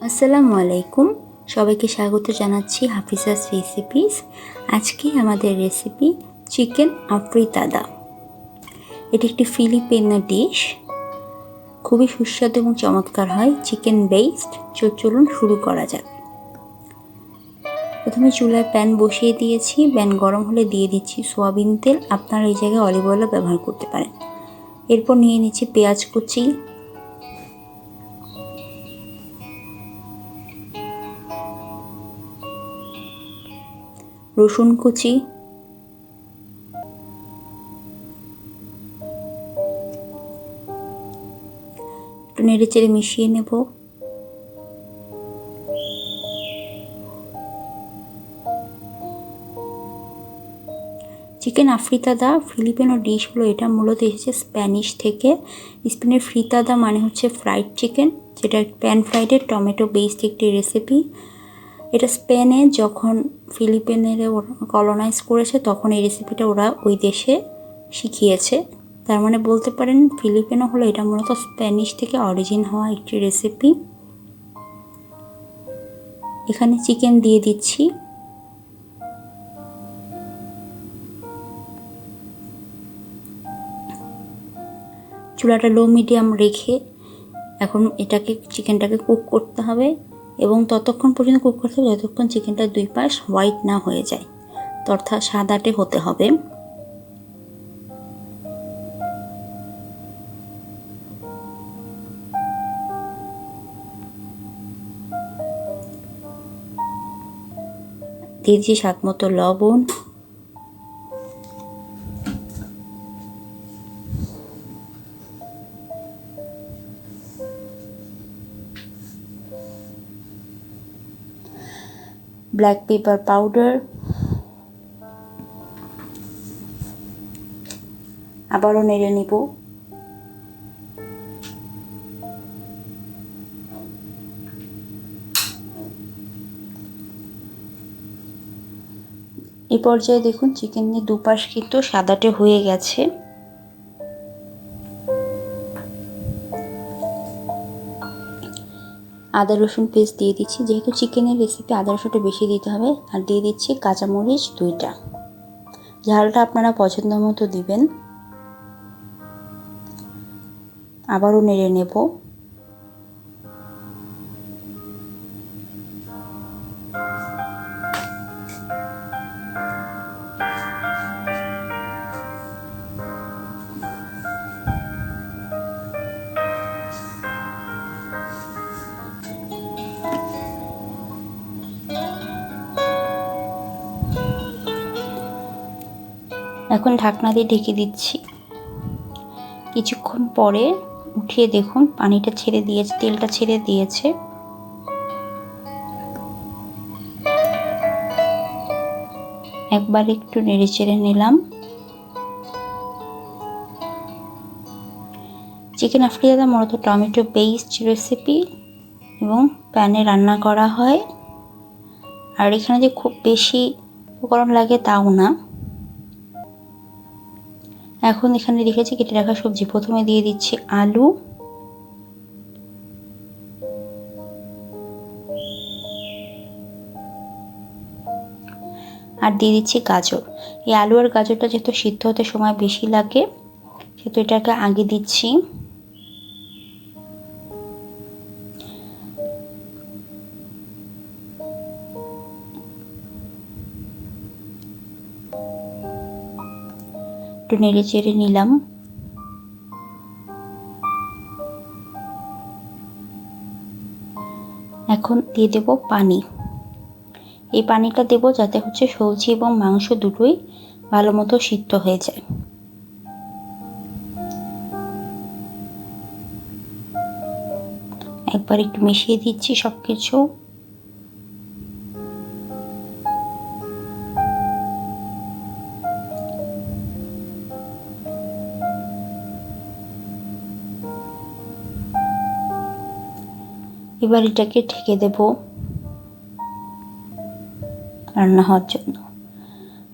আসসালামু আলাইকুম, সবাইকে স্বাগত জানাচ্ছি হাফিজাস রেসিপিস। আজকে আমাদের রেসিপি চিকেন আফ্রিতাদা। এটি একটি ফিলিপিনো ডিশ, খুবই সুস্বাদু এবং চমৎকার হয়, চিকেন বেসড। চলুন শুরু করা যাক। প্রথমে চুলায় প্যান বসিয়ে দিয়েছি। প্যান গরম হলে দিয়ে দিচ্ছি সয়াবিন তেল, আপনারা এই জায়গায় অলিভ অয়েলও ব্যবহার করতে পারেন। এরপর নিয়ে নিচ্ছি পেঁয়াজ কুচি, রসুন কুচি, একটু নেড়ে চেড়ে মিশিয়ে নেব। চিকেন আফ্রিতাদা ফিলিপিনো ডিশ হলো। এটা মূলত এসেছে স্প্যানিশ থেকে। স্পেনের ফ্রিতাদা মানে হচ্ছে ফ্রাইড চিকেন, যেটা প্যান ফ্রাইডের টমেটো বেসড একটি রেসিপি। এটা স্পেনে যখন ফিলিপিনের কলোনাইজ করেছে তখন এই রেসিপিটা ওরা ওই দেশে শিখিয়েছে। তার মানে বলতে পারেন ফিলিপিনো হলো এটা মূলত স্প্যানিশ থেকে অরিজিন হওয়া একটি রেসিপি। এখানে চিকেন দিয়ে দিচ্ছি। চুলাটা লো মিডিয়াম রেখে এখন চিকেনটাকে কুক করতে হবে, এবং ততক্ষণ পর্যন্ত কুক করতে হবে যতক্ষণ চিকেনটা দুই পাশ হোয়াইট না হয়ে যায়, অর্থাৎ সাদাটে হতে হবে। দিয়েছি স্বাদ মতো লবণ, ব্ল্যাক পেপার পাউডার, আবারও নেড়ে নিব। এই পর্যায়ে দেখুন চিকেনের দুপাশ কিন্তু সাদাটে হয়ে গেছে। আদা রসুন পেস্ট দিয়ে দিচ্ছি, যেহেতু চিকেনের রেসিপি আদা রসুনটা বেশি দিতে হবে। আর দিয়ে দিচ্ছি কাঁচামরিচ 2টা, ঝালটা আপনারা পছন্দ মতো দিবেন। আবারও নেড়ে নেব। এখন ঢাকনা দিয়ে ঢেকে দিচ্ছি। কিছুক্ষণ পরে উঠিয়ে দেখুন পানিটা ছেড়ে দিয়েছে, তেলটা ছেড়ে দিয়েছে। একবার একটু নেড়ে চেড়ে নিলাম। চিকেন আফ্রিতাদা মূলত টমেটো বেসড রেসিপি এবং প্যানে রান্না করা হয়। আর এখানে যে খুব বেশি উপকরণ লাগে তাও না। এখন এখানে রেখেছি কেটে রাখা সবজি। প্রথমে দিয়ে দিচ্ছি আলু, আর দিয়ে দিচ্ছি গাজর। এই আলু আর গাজরটা যেহেতু সিদ্ধ হতে সময় বেশি লাগে সেহেতু এটাকে আগে দিচ্ছি। একটু নেড়ে চেড়ে নিলাম। এখন দিয়ে দেব পানি। এই পানিটা দেব যাতে হচ্ছে সবজি এবং মাংস দুটোই ভালো মতো সিদ্ধ হয়ে যায়। একবার একটু মিশিয়ে দিচ্ছি সব কিছু। এবার এটাকে ঢেকে দেব রান্না হওয়ার জন্য।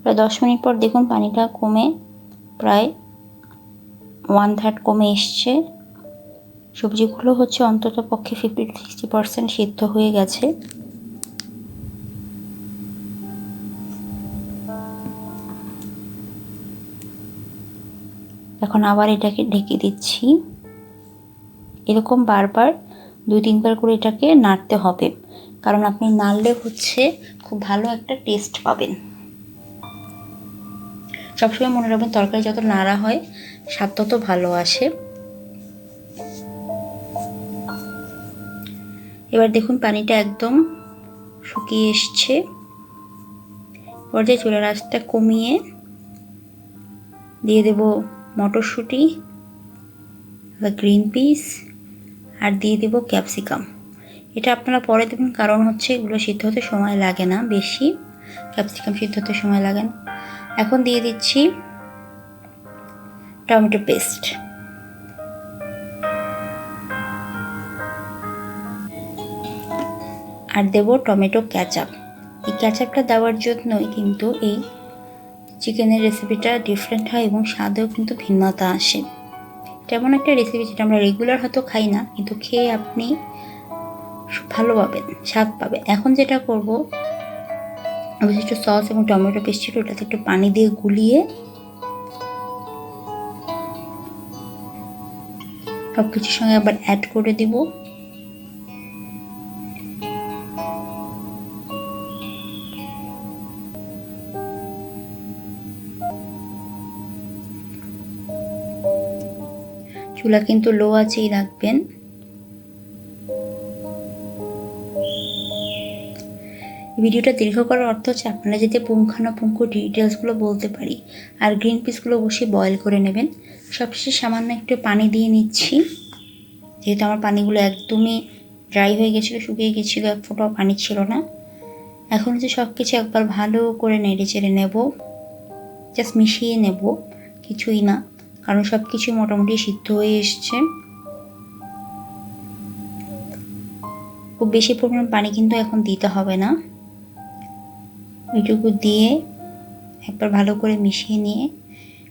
প্রায় 10 মিনিট পর দেখুন পানিটা কমে প্রায় 1/3 কমে এসছে। সবজিগুলো হচ্ছে অন্তত পক্ষে 50-60% সিদ্ধ হয়ে গেছে। এখন আবার এটাকে ঢেকে দিচ্ছি। এরকম বারবার 2-3 বার করে এটাকে নাড়তে হবে, কারণ আপনি নাড়লে হচ্ছে খুব ভালো একটা টেস্ট পাবেন। সবসময় মনে রাখবেন, তরকারি যত নাড়া হয় স্বাদ তত ভালো আসে। এবার দেখুন পানিটা একদম শুকিয়ে এসছে। পর্যায়ে চুলার আঁচটা কমিয়ে দিয়ে দেব মটরশুঁটি বা গ্রিন পিস, আর দিয়ে দেব ক্যাপসিকাম। এটা আপনারা পরে দেবেন, কারণ হচ্ছে এগুলো সিদ্ধ হতে সময় লাগে না বেশি, ক্যাপসিকাম সিদ্ধ হতে সময় লাগে না। এখন দিয়ে দিচ্ছি টমেটো পেস্ট, আর দেব টমেটো কেচাপ। এই কেচাপটা দেওয়ার জন্যই কিন্তু এই চিকেনের রেসিপিটা ডিফারেন্ট হয় এবং স্বাদেও কিন্তু ভিন্নতা আসে। এটা এমন একটা রেসিপি যেটা আমরা রেগুলার হয়তো খাই না, কিন্তু খেয়ে আপনি ভালো পাবেন, স্বাদ পাবেন। এখন যেটা করব, অবশিষ্ট সস এবং টমেটো পেস্ট ছিল, ওটাতে একটু পানি দিয়ে গুলিয়ে সব কিছুর সঙ্গে আবার অ্যাড করে দিব। চুলা কিন্তু লো আঁচেই রাখবেন। ভিডিওটা দীর্ঘ করার অর্থ হচ্ছে আপনারা যাতে পুঙ্খানুপুঙ্খ ডিটেলসগুলো বলতে পারি। আর গ্রিন পিসগুলো অবশ্যই বয়েল করে নেবেন। সবশেষে সামান্য একটু পানি দিয়ে নিচ্ছি, যেহেতু আমার পানিগুলো একদমই ড্রাই হয়ে গেছিলো, শুকিয়ে গেছিলো, এক ফোঁটাও পানি ছিল না। এখন হচ্ছে সব কিছু একবার ভালো করে নেড়ে চেড়ে নেব, জাস্ট মিশিয়ে নেব, কিছুই না, কারণ সব কিছুই মোটামুটি সিদ্ধ হয়ে এসছে। খুব বেশি পরিমাণ পানি কিন্তু এখন দিতে হবে না, ওইটুকু দিয়ে একবার ভালো করে মিশিয়ে নিয়ে,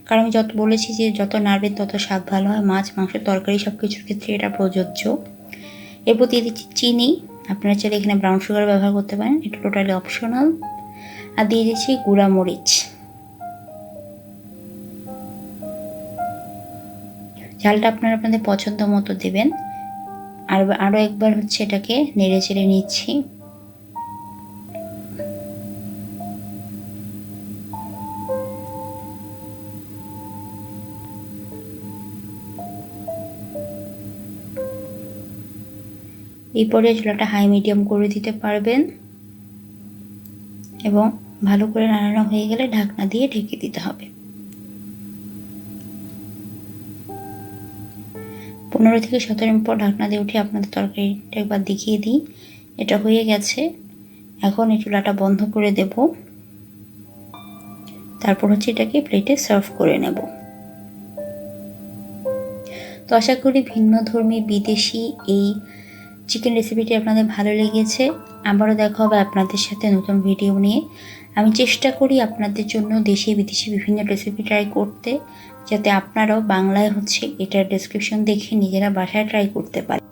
কারণ আমি যত বলেছি যে যত নাড়বেন তত স্বাদ ভালো হয়, মাছ মাংস তরকারি সব কিছুর ক্ষেত্রে এটা প্রযোজ্য। এরপর দিয়ে দিচ্ছি চিনি, আপনারা চাইলে এখানে ব্রাউন সুগার ব্যবহার করতে পারেন, এটা টোটালি অপশনাল। আর দিয়ে দিচ্ছি গুঁড়া মরিচ। ঝালটা আপনারা আপনাদের পছন্দ মতো দেবেন। আর আরও একবার হচ্ছে এটাকে নেড়ে চেড়ে নিচ্ছি। এই পর্যায়ে চুলাটা হাই মিডিয়াম করে দিতে পারবেন এবং ভালো করে নাড়ানো হয়ে গেলে ঢাকনা দিয়ে ঢেকে দিতে হবে। 15-17 মিনিট পর ঢাকনা দিয়ে উঠে আপনাদের তরকারিটা একবার দেখিয়ে দিই। এটা হয়ে গেছে। এখন এই চুলাটা বন্ধ করে দেব, তারপর হচ্ছে এটাকে প্লেটে সার্ভ করে নেব। তো আশা করি ভিন্নধর্মী বিদেশি এই চিকেন রেসিপিটি আপনাদের ভালো লেগেছে। আবারও দেখা হবে আপনাদের সাথে নতুন ভিডিও নিয়ে। আমি চেষ্টা করি আপনাদের জন্য দেশি বিদেশি বিভিন্ন রেসিপি ট্রাই করতে, যাতে আপনারাও বাংলায় হচ্ছে এটার ডেসক্রিপশন দেখে নিজেরা বাসায় ট্রাই করতে পারেন।